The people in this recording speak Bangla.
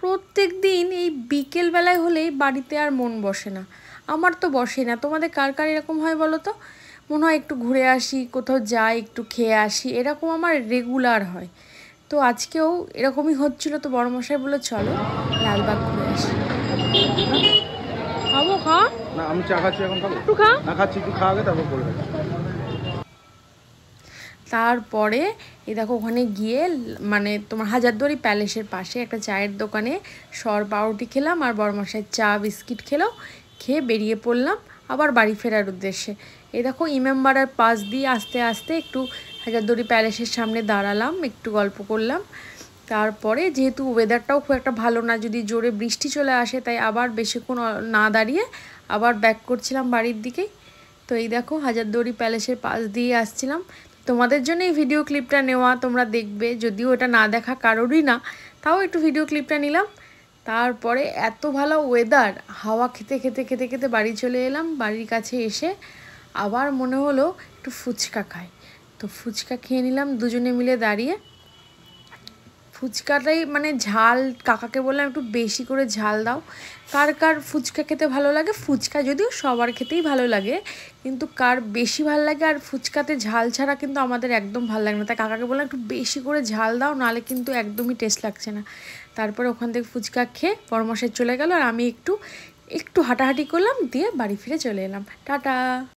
প্রত্যেক দিন এই বিকেলবেলায় হলেই বাড়িতে আর মন বসে না। আমার তো বসে না, তোমাদের কার কার এরকম হয় বলো তো? মনে হয় একটু ঘুরে আসি, কোথাও যাই, একটু খেয়ে আসি, এরকম আমার রেগুলার হয়। তো আজকেও এরকমই হচ্ছিল, তো বড়মশাই বললো চলো লালবাগ ঘুরে আসি। খাবো, খা না, আমি চা খাচ্ছি এখন। খাবো একটু খা, না খাচ্ছি, একটু খাওয়াবে তারপর বলবে। তারপরে এই দেখো ওখানে গিয়ে মানে তোমার হাজারদুয়ারি প্যালেসের পাশে একটা চায়ের দোকানে সর পাউরুটি খেলাম, আর বড়মশাই চা বিস্কিট খেয়ে বেরিয়ে পড়লাম আবার বাড়ি ফেরার উদ্দেশ্যে। এই দেখো ইমামবাড়ার পাশ দিয়ে আস্তে আস্তে একটু হাজারদুয়ারি প্যালেসের সামনে দাঁড়ালাম, একটু গল্প করলাম। তারপরে যেহেতু ওয়েদারটাও খুব একটা ভালো না, যদি জোরে বৃষ্টি চলে আসে, তাই আবার বেশিক্ষণ না দাঁড়িয়ে আবার ব্যাক করছিলাম বাড়ির দিকেই। তো এই দেখো হাজারদুয়ারি প্যালেসের পাশ দিয়ে আসছিলাম। তোমাদের জন্য এই ভিডিও ক্লিপটা নেওয়া, তোমরা দেখবে, যদিও এটা না দেখা কারোরই না, তাও একটু ভিডিও ক্লিপটা নিলাম। তারপরে এত ভালো ওয়েদার, হাওয়া খেতে খেতে খেতে খেতে বাড়ি চলে এলাম। বাড়ির কাছে এসে আবার মনে হলো একটু ফুচকা খাই, তো ফুচকা খেয়ে নিলাম দুজনে মিলে দাঁড়িয়ে। ফুচকাটাই মানে ঝাল, কাকাকে বললাম একটু বেশি করে ঝাল দাও। কার কার ফুচকা খেতে ভালো লাগে, ফুচকা যদিও সবার খেতেই ভালো লাগে, কিন্তু কার বেশি ভালো লাগে, আর ফুচকাতে ঝাল ছাড়া কিন্তু আমাদের একদম ভালো লাগে না, তাই কাকাকে বললাম একটু বেশি করে ঝাল দাও, নাহলে কিন্তু একদমই টেস্ট লাগছে না। তারপরে ওখান থেকে ফুচকা খেয়ে বড়মশাই চলে গেল, আর আমি একটু একটু হাঁটাহাঁটি করলাম, দিয়ে বাড়ি ফিরে চলে এলাম। টাটা।